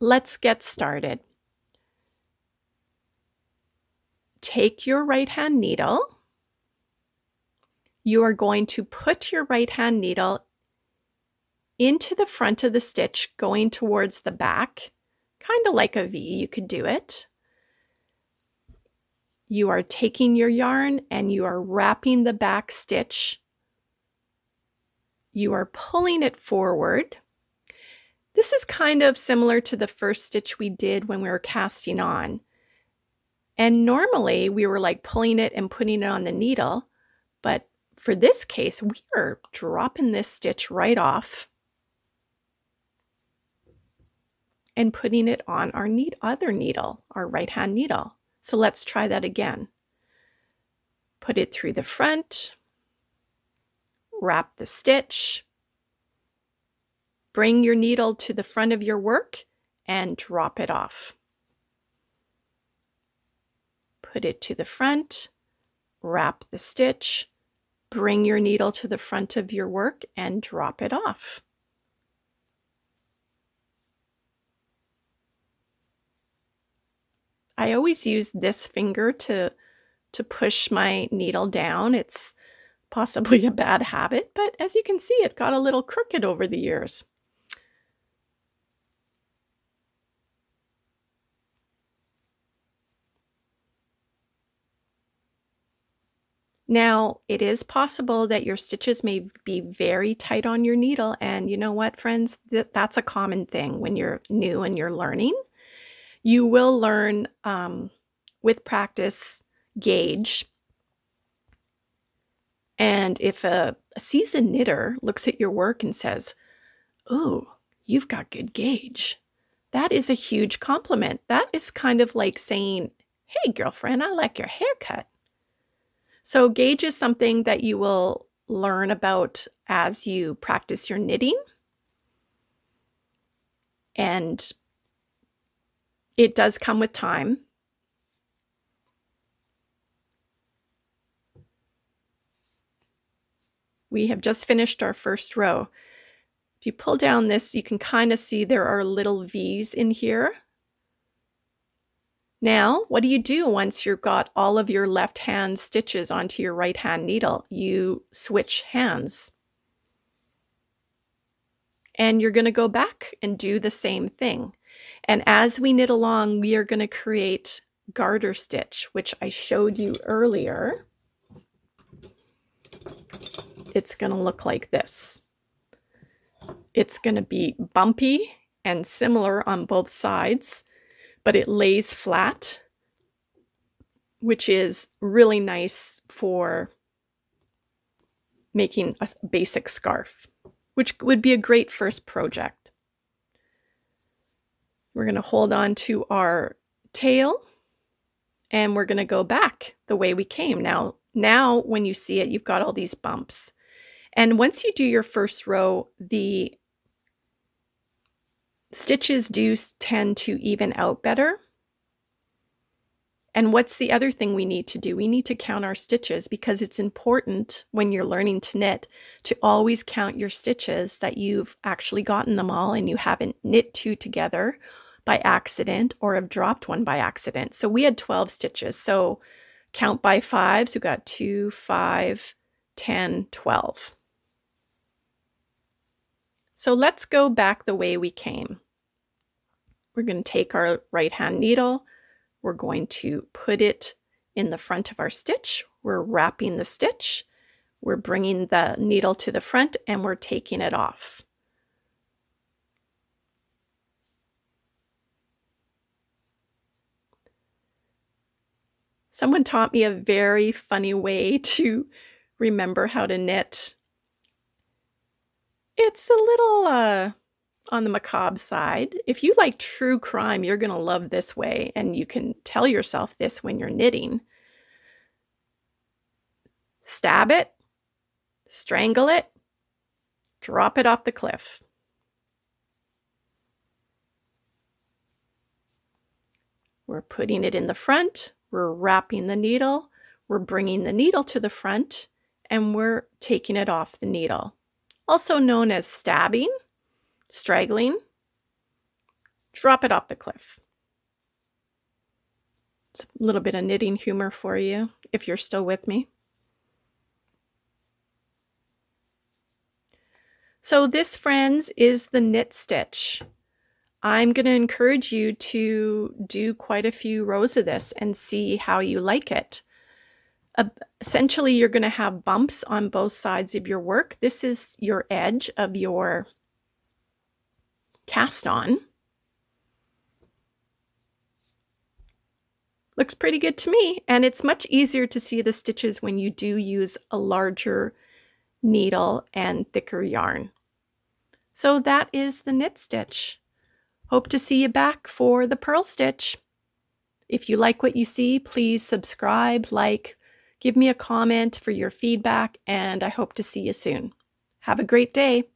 let's get started. Take your right hand needle. You are going to put your right hand needle into the front of the stitch going towards the back, kind of like a V, you could do it. You are taking your yarn and you are wrapping the back stitch. You are pulling it forward. This is kind of similar to the first stitch we did when we were casting on. And normally we were like pulling it and putting it on the needle, but for this case, we are dropping this stitch right off and putting it on our other needle, our right hand needle. So let's try that again. Put it through the front, wrap the stitch, bring your needle to the front of your work and drop it off. Put it to the front, wrap the stitch, bring your needle to the front of your work and drop it off. I always use this finger to push my needle down. It's possibly a bad habit, but as you can see, it got a little crooked over the years. Now, it is possible that your stitches may be very tight on your needle, and you know what, friends? That's a common thing when you're new and you're learning. You will learn with practice gauge. And if a seasoned knitter looks at your work and says, "Oh, you've got good gauge," that is a huge compliment. That is kind of like saying, "Hey, girlfriend, I like your haircut." So gauge is something that you will learn about as you practice your knitting. And it does come with time. We have just finished our first row. If you pull down this, you can kind of see there are little V's in here. Now, what do you do once you've got all of your left hand stitches onto your right hand needle? You switch hands. And you're going to go back and do the same thing. And as we knit along, we are going to create garter stitch, which I showed you earlier. It's going to look like this. It's going to be bumpy and similar on both sides, but it lays flat, which is really nice for making a basic scarf, which would be a great first project. We're going to hold on to our tail and we're going to go back the way we came. Now when you see it, you've got all these bumps. And once you do your first row, the stitches do tend to even out better. And what's the other thing we need to do? We need to count our stitches, because it's important when you're learning to knit to always count your stitches, that you've actually gotten them all and you haven't knit two together by accident or have dropped one by accident. So we had 12 stitches. So count by fives. We got 2, 5, 10, 12. So let's go back the way we came. We're going to take our right hand needle. We're going to put it in the front of our stitch. We're wrapping the stitch. We're bringing the needle to the front and we're taking it off. Someone taught me a very funny way to remember how to knit. It's a little on the macabre side. If you like true crime, you're going to love this way, and you can tell yourself this when you're knitting. Stab it, strangle it, drop it off the cliff. We're putting it in the front, we're wrapping the needle, we're bringing the needle to the front, and we're taking it off the needle. Also known as stabbing, straggling, drop it off the cliff. It's a little bit of knitting humor for you, if you're still with me. So this, friends, is the knit stitch. I'm going to encourage you to do quite a few rows of this and see how you like it. Essentially, you're going to have bumps on both sides of your work. This is your edge of your cast on. Looks pretty good to me, and it's much easier to see the stitches when you do use a larger needle and thicker yarn. So that is the knit stitch. Hope to see you back for the purl stitch. If you like what you see, please subscribe, like, give me a comment for your feedback, and I hope to see you soon. Have a great day.